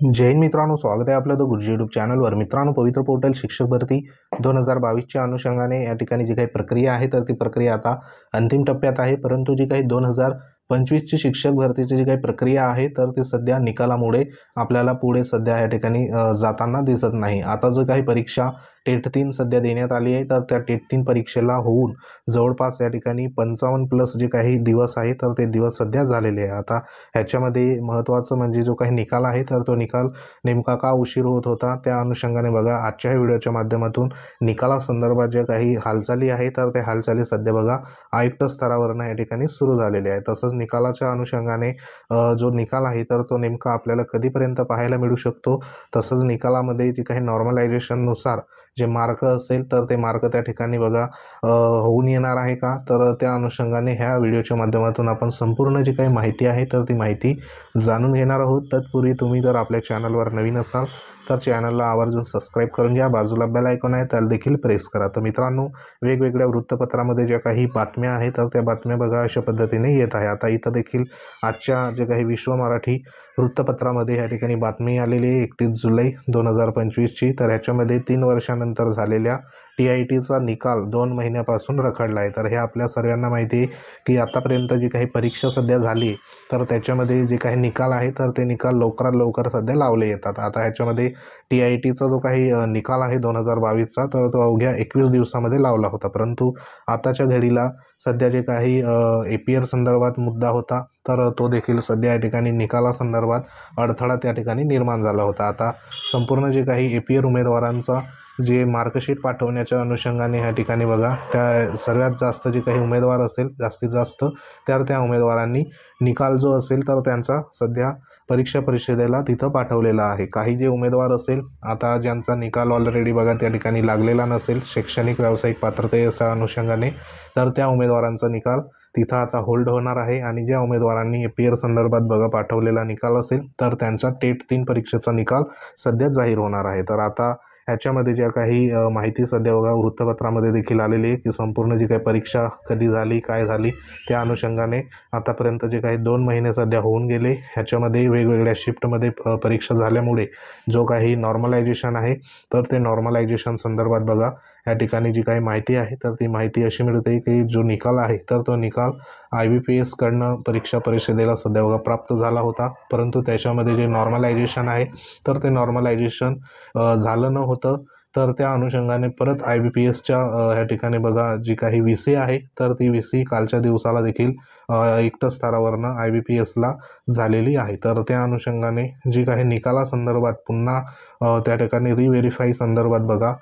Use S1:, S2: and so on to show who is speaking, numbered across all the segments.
S1: जय हिंद मित्रांनो, स्वागत आहे आपलं द गुरुजी यूट्यूब चॅनलवर। मित्रांनो, पवित्र पोर्टल शिक्षक भरती 2022च्या अनुषंगाने या ठिकाणी जी काही प्रक्रिया आहे तर ती प्रक्रिया आता अंतिम टप्प्यात आहे। परंतु जी काही 2025ची शिक्षक भरतीची जी काही प्रक्रिया आहे तर ती सध्या निकालामुळे आपल्याला पुढे सध्या या ठिकाणी जाताना दिसत नाही। आता जो काही परीक्षा टेट 3 सध्या देण्यात आली आहे तर त्या टेट 3 परीक्षेला होऊन जवळपास या ठिकाणी 55+ जे काही दिवस आहे तर ते दिवस सध्या झालेले आहे। आता ह्याच्यामध्ये महत्त्वाचं म्हणजे जो काही निकाल आहे तर तो निकाल नेमका का उशीर होत होता त्या अनुषंगाने बघा आजच्या व्हिडिओच्या माध्यमातून निकालासंदर्भात ज्या काही हालचाली आहे तर त्या हालचाली सध्या बघा आयुक्त स्तरावरनं या ठिकाणी सुरू झालेले आहे। तसंच निकालाच्या अनुषंगाने जो निकाल आहे तर तो नेमका आपल्याला कधीपर्यंत पाहायला मिळू शकतो। तसंच निकालामध्ये जे काही नॉर्मलायझेशननुसार जे मार्क असेल तर ते मार्क त्या ठिकाणी बघा होऊन येणार आहे का, तर त्या अनुषंगाने ह्या व्हिडिओच्या माध्यमातून आपण संपूर्ण जी काही माहिती आहे तर ती माहिती जाणून घेणार आहोत। तत्पूर्वी तुम्ही जर आपल्या चॅनलवर नवीन असाल तर चॅनलला आवर्जून सबस्क्राईब करून घ्या, बाजूला बेल आयकॉन आहे त्याला देखील प्रेस करा। तर मित्रांनो, वेगवेगळ्या वृत्तपत्रामध्ये ज्या काही बातम्या आहेत तर त्या बातम्या बघा अशा पद्धतीने येत आहे। आता इथं देखील आजच्या जे काही विश्व मराठी वृत्तपत्रामध्ये या ठिकाणी बातमी आलेली आहे 31 जुलै 2025ची। तर ह्याच्यामध्ये 3 वर्षानंतर झालेल्या TITचा निकाल 2 महिन्यापासून रखडला आहे। तर हे आपल्या सर्वांना माहिती आहे की आतापर्यंत जी काही परीक्षा सध्या झाली तर त्याच्यामध्ये जे काही निकाल आहे तर ते निकाल लवकरात लवकर सध्या लावले येतात। आता ह्याच्यामध्ये TITचा जो काही निकाल आहे 2022चा तर तो अवघ्या 21 दिवसामध्ये लावला होता। परंतु आताच्या घडीला सध्या जे काही APR संदर्भात मुद्दा होता तर तो देखील सध्या या ठिकाणी निकालासंदर्भात अडथळा त्या ठिकाणी निर्माण झाला होता। आता संपूर्ण जे काही APR उमेदवारांचा जे मार्कशीट पाठवण्याच्या अनुषंगाने ह्या ठिकाणी बघा त्या सर्वात जास्त जे काही उमेदवार असेल जास्तीत जास्त तर त्या उमेदवारांनी निकाल जो असेल तर त्यांचा सध्या परीक्षा परिषदेला तिथं पाठवलेला आहे। काही जे उमेदवार असेल आता ज्यांचा निकाल ऑलरेडी बघा त्या ठिकाणी लागलेला नसेल शैक्षणिक व्यावसायिक पात्रतेच्या अनुषंगाने तर त्या उमेदवारांचा निकाल तिथं आता होल्ड होणार आहे। आणि ज्या उमेदवारांनी APR संदर्भात बघा पाठवलेला निकाल असेल तर त्यांचा टेट 3 परीक्षेचा निकाल सध्या जाहीर होणार आहे। तर आता ह्याच्यामध्ये ज्या काही माहिती सध्या बघा वृत्तपत्रामध्ये देखील आलेली आहे की संपूर्ण जी काही परीक्षा कधी झाली काय झाली त्या अनुषंगाने आतापर्यंत जे काही 2 महिने सध्या होऊन गेले। ह्याच्यामध्ये वेगवेगळ्या शिफ्टमध्ये परीक्षा झाल्यामुळे जो काही नॉर्मलायझेशन आहे तर ते नॉर्मलायझेशन संदर्भात बघा या ठिकाणी जी काही माहिती आहे तर ती माहिती अशी मिळते की जो निकाल आहे तर तो निकाल IBPS कडनं परीक्षा परिषदेला सध्या बघा प्राप्त झाला होता। परंतु त्याच्यामध्ये जे नॉर्मलायझेशन आहे तर ते नॉर्मलायझेशन झालं न होतं तर त्या अनुषंगाने परत IBPSच्या ह्या ठिकाणी बघा जी काही VC आहे तर ती VC कालच्या दिवसाला देखील आयुक्त स्तरावरनं IBPSला झालेली आहे। तर त्या अनुषंगाने जी काही निकालासंदर्भात पुन्हा त्या ठिकाणी रिव्हेरीफाई संदर्भात बघा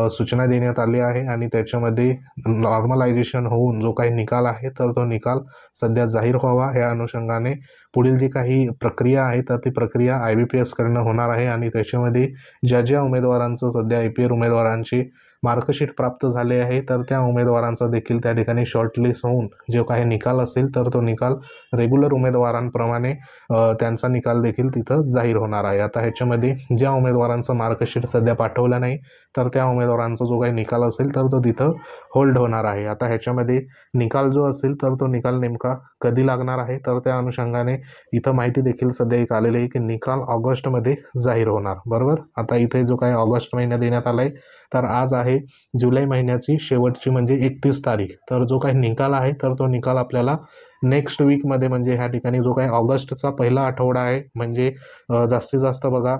S1: सूचना देण्यात आली आहे। आणि त्याच्यामध्ये नॉर्मलायझेशन होऊन जो काही निकाल आहे तर तो निकाल सध्या जाहीर व्हावा ह्या अनुषंगाने पुढील जी काही प्रक्रिया आहे तर ती प्रक्रिया IBPS कडनं होणार आहे। आणि त्याच्यामध्ये ज्या उमेदवारांचं सध्या APR उमेदवारांची मार्कशीट प्राप्त झाले आहे तर त्या उमेदवारांचा देखील त्या ठिकाणी शॉर्टलिस्ट होऊन जो काही निकाल असेल तर तो निकाल रेग्युलर उमेदवारांप्रमाणे त्यांचा निकाल देखील तिथं जाहीर होणार आहे। आता ह्याच्यामध्ये ज्या उमेदवारांचं मार्कशीट सध्या पाठवलं नाही तर त्या उमेदवारांचा जो काही निकाल असेल तर तो तिथं होल्ड होणार आहे। आता ह्याच्यामध्ये निकाल जो असेल तर तो निकाल नेमका कधी लागणार आहे तर त्या अनुषंगाने इथं माहिती देखील सध्या एक आलेली आहे की निकाल ऑगस्टमध्ये जाहीर होणार, बरोबर। आता इथे जो काही ऑगस्ट महिना देण्यात आला आहे तर आज आहे जुलै महिन्याची शेवटची म्हणजे 31 तारीख। तर जो काही निकाल आहे तर तो निकाल आपल्याला नेक्स्ट वीकमध्ये म्हणजे ह्या ठिकाणी जो काही ऑगस्टचा पहिला आठवडा आहे म्हणजे जास्तीत जास्त बघा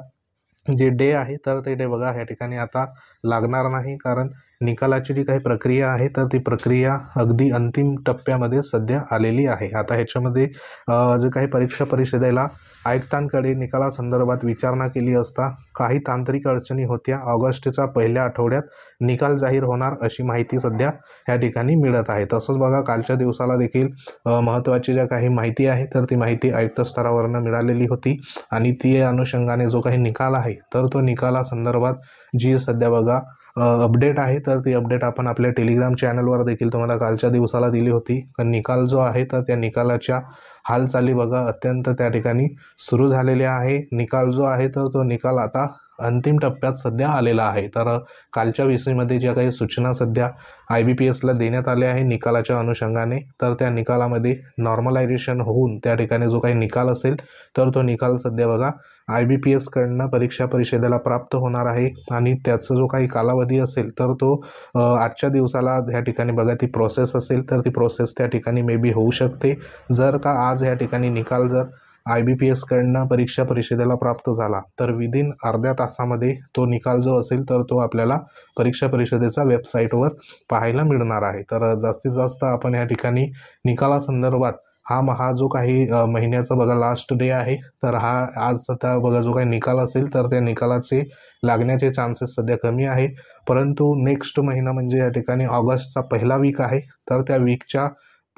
S1: जे डे आहे तर ते डे बघा ह्या ठिकाणी आता लागणार नाही, कारण निकालाची जी काही प्रक्रिया आहे तर ती प्रक्रिया अगदी अंतिम टप्प्यामध्ये सध्या आलेली आहे। आता ह्याच्यामध्ये जे काही परीक्षा परिषदेला आयुक्तांकडे निकालासंदर्भात विचारणा केली असता काही तांत्रिक अडचणी होत्या। ऑगस्टच्या पहिल्या आठवड्यात निकाल जाहीर होणार अशी माहिती सध्या ह्या ठिकाणी मिळत आहे। तसंच बघा कालच्या दिवसाला देखील महत्त्वाची ज्या काही माहिती आहे तर ती माहिती आयुक्त स्तरावरनं मिळालेली होती। आणि ती अनुषंगाने जो काही निकाल आहे तर तो निकालासंदर्भात जी सध्या बघा अपडेट आहे तर ती अपडेट आपण आपल्या टेलिग्राम चॅनलवर देखील तुम्हाला कालच्या दिवसाला दिली होती। निकाल जो आहे तर त्या निकालाच्या हालचाली बघा अत्यंत त्या ठिकाणी सुरू झालेल्या आहे। निकाल जो आहे तर तो निकाल आता अंतिम टप्प्यात सध्या आलेला आहे। तर कालच्या विषयीमध्ये ज्या काही सूचना सध्या IBPSला देण्यात आल्या आहे निकालाच्या अनुषंगाने, तर त्या निकालामध्ये नॉर्मलायझेशन होऊन त्या ठिकाणी जो काही निकाल असेल तर तो निकाल सध्या बघा IBPSकडनं परीक्षा परिषदेला प्राप्त होणार आहे आणि त्याचा जो काही कालावधी असेल तर तो आजच्या दिवसाला ह्या ठिकाणी बघा ती प्रोसेस असेल तर ती प्रोसेस त्या ठिकाणी मे बी होऊ शकते। जर का आज ह्या ठिकाणी निकाल जर IBPSकडनं परीक्षा परिषदेला प्राप्त झाला तर विदिन अर्ध्या तासामध्ये तो निकाल जो असेल तर तो आपल्याला परीक्षा परिषदेच्या वेबसाईटवर पाहायला मिळणार आहे। तर जास्तीत जास्त आपण या ठिकाणी निकालासंदर्भात हा जो काही महिन्याचा बघा लास्ट डे आहे, तर हा आज सध्या बघा जो काही निकाल असेल तर त्या निकालाचे लागण्याचे चान्सेस सध्या कमी आहे। परंतु नेक्स्ट महिना म्हणजे या ठिकाणी ऑगस्टचा पहिला वीक आहे, तर त्या वीकच्या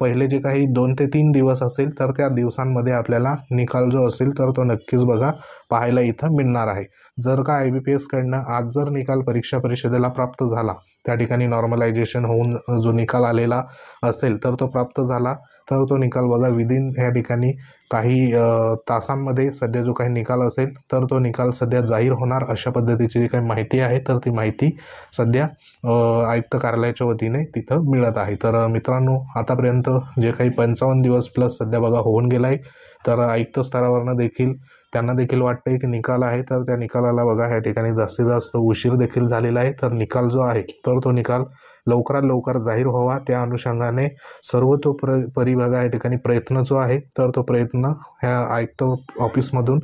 S1: पहिले जे काही 2 ते 3 दिवस असेल तर त्या दिवसांमध्ये आपल्याला निकाल जो असेल तर तो नक्कीच बघा पाहायला इथं मिळणार आहे। जर का IBPSकडनं आज जर निकाल परीक्षा परिषदेला प्राप्त झाला, त्या ठिकाणी नॉर्मलायझेशन होऊन जो निकाल आलेला असेल तर तो प्राप्त झाला तर तो निकाल बघा विदिन या ठिकाणी काही तासांमध्ये सध्या जो काही निकाल असेल तर तो निकाल सध्या जाहीर होणार अशा पद्धतीची जी काही माहिती आहे तर ती माहिती सध्या आयुक्त कार्यालयाच्या वतीने तिथं मिळत आहे। तर मित्रांनो आतापर्यंत जे काही 55 दिवस प्लस सध्या बघा होऊन गेला आहे, तर आयुक्त स्तरावरनं देखील त्यांना देखील वाटते की निकाल आहे तर त्या निकालाला बघा ह्या ठिकाणी जास्तीत जास्त उशीर देखील झालेला आहे। तर निकाल जो आहे तर तो निकाल लवकरात लवकर जाहीर व्हावा त्या अनुषंगाने सर्वतोपरी बघा या ठिकाणी प्रयत्न जो आहे तर तो प्रयत्न ह्या आयुक्त ऑफिसमधून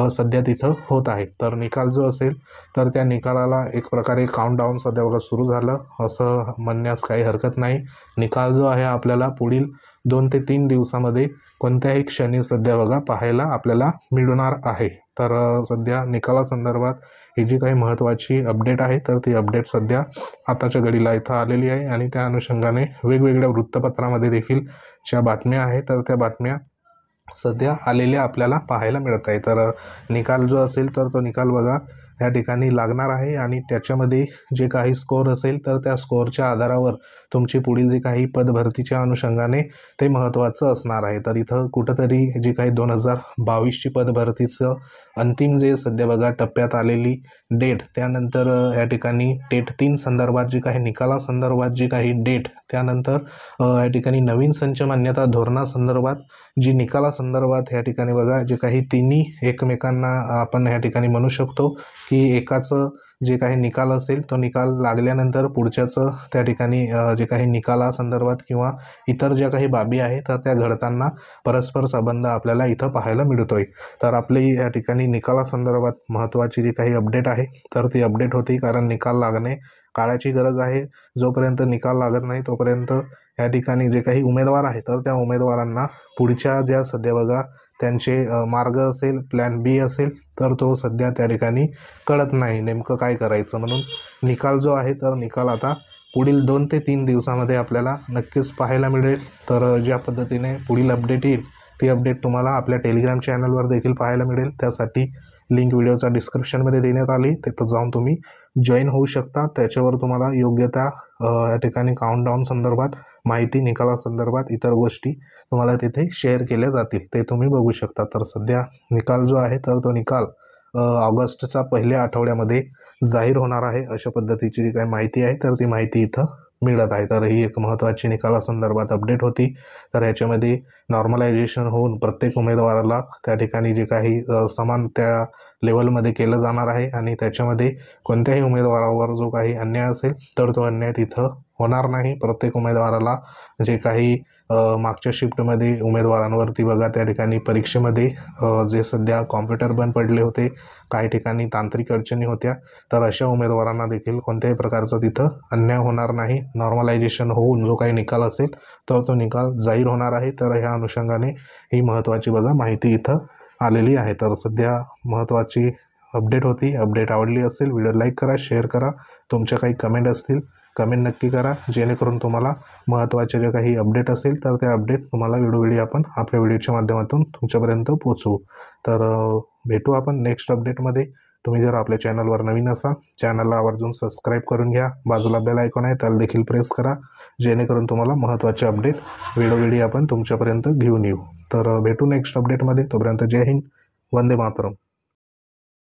S1: सध्या तिथं होत आहे। तर निकाल जो असेल तर त्या निकालाला एक प्रकारे काउंटडाऊन सध्या बघा सुरू झालं असं म्हणण्यास काही हरकत नाही। निकाल जो आहे आपल्याला पुढील 2 ते 3 दिवसामध्ये कोणत्याही क्षणी सध्या बघा पाहायला आपल्याला मिळणार आहे। तर सध्या निकालासंदर्भात ही जी काही महत्त्वाची अपडेट आहे तर ती अपडेट सध्या आताच्या घडीला इथं आलेली आहे आणि त्या अनुषंगाने वेगवेगळ्या वृत्तपत्रामध्ये देखील ज्या बातम्या आहेत तर त्या बातम्या सध्या आलेल्या आपल्याला पाहायला मिळत आहे। तर निकाल जो असेल तर तो निकाल बघा या ठिकाणी लागणार आहे आणि त्याच्यामध्ये जे काही स्कोअर असेल तर त्या स्कोअरच्या आधारावर तुमची पुढील जे काही पदभरतीच्या अनुषंगाने ते महत्त्वाचं असणार आहे। तर इथं कुठंतरी जी काही 2022ची पदभरतीचं अंतिम जे सध्या बघा टप्प्यात आलेली डेट, त्यानंतर या ठिकाणी टेट 3 संदर्भात जी काही निकालासंदर्भात जी काही डेट, त्यानंतर या ठिकाणी नवीन संच मान्यता धोरणासंदर्भात जी निकालासंदर्भात या ठिकाणी बघा जे काही तिन्ही एकमेकांना आपण या ठिकाणी म्हणू शकतो की एकाचं जे काही निकाल असेल तो निकाल लागल्यानंतर पुढच्याचं त्या ठिकाणी जे काही निकालासंदर्भात किंवा इतर ज्या काही बाबी आहे तर त्या घडताना परस्पर संबंध आपल्याला इथं पाहायला मिळतोय। तर आपली या ठिकाणी निकालासंदर्भात महत्त्वाची जी काही अपडेट आहे तर ती अपडेट होती, कारण निकाल लागणे काळाची गरज आहे। जोपर्यंत निकाल लागत नाही तोपर्यंत या ठिकाणी जे काही उमेदवार आहे तर त्या उमेदवारांना पुढच्या ज्या सध्या बघा त्यांचे मार्ग असेल, प्लॅन बी असेल तर तो सध्या त्या ठिकाणी कळत नाही नेमकं काय करायचं। म्हणून निकाल जो आहे तर निकाल आता पुढील 2 ते 3 दिवसामध्ये आपल्याला नक्कीच पाहायला मिळेल। तर ज्या पद्धतीने पुढील अपडेट येईल ती अपडेट तुम्हाला आपल्या टेलिग्राम चॅनलवर देखील पाहायला मिळेल। त्यासाठी लिंक व्हिडिओच्या डिस्क्रिप्शनमध्ये देण्यात आली, तिथं जाऊन तुम्ही जॉईन होऊ शकता। त्याच्यावर तुम्हाला योग्य त्या या ठिकाणी काउंटडाऊन संदर्भात माहिती, निकालासंदर्भात इतर गोष्टी तुम्हाला तिथे शेअर केल्या जातील, ते तुम्ही बघू शकता। तर सध्या निकाल जो आहे तर तो निकाल ऑगस्टच्या पहिल्या आठवड्यामध्ये जाहीर होणार आहे अशा पद्धतीची जी काही माहिती आहे तर ती माहिती इथं मिळत आहे। तर ही एक महत्त्वाची निकालासंदर्भात अपडेट होती। तर याच्यामध्ये नॉर्मलायझेशन होऊन प्रत्येक उमेदवाराला त्या ठिकाणी जे काही समान त्या लेवलमध्ये केलं जाणार आहे आणि त्याच्यामध्ये कोणत्याही उमेदवारावर जो काही अन्याय असेल तर तो अन्याय तिथं होणार नाही। प्रत्येक उमेदवाराला जे काही मागच्या शिफ्टमध्ये उमेदवारांवरती बघा त्या ठिकाणी परीक्षेमध्ये जे सध्या कॉम्प्युटर बंद पडले होते, काही ठिकाणी तांत्रिक अडचणी होत्या, तर अशा उमेदवारांना देखील कोणत्याही प्रकारचा तिथं अन्याय होणार नाही। नॉर्मलायझेशन होऊन जो काही निकाल असेल तर तो निकाल जाहीर होणार आहे। तर ह्या अनुषंगाने ही महत्त्वाची बघा माहिती इथं आलेली आहे। तर सध्या महत्त्वाची अपडेट होती। अपडेट आवडली असेल व्हिडिओ लाईक करा, शेअर करा, तुमच्या काही कमेंट असतील कमेंट नक्की करा, जेणेकरून तुम्हाला महत्त्वाचे जे काही अपडेट असेल तर ते अपडेट तुम्हाला वेळोवेळी आपण आपल्या व्हिडिओच्या माध्यमातून तुमच्यापर्यंत पोहोचवू। तर भेटू आपण नेक्स्ट अपडेटमध्ये। तुम्ही जर आपल्या चॅनलवर नवीन असाल चॅनलला आवर्जून सबस्क्राईब करून घ्या, बाजूला बेल आयकॉन आहे त्याला देखील प्रेस करा, जेणेकरून तुम्हाला महत्त्वाचे अपडेट वेळोवेळी आपण तुमच्यापर्यंत घेऊन येऊ। तर भेटू नेक्स्ट अपडेटमध्ये, तोपर्यंत जय हिंद, वंदे मातरम।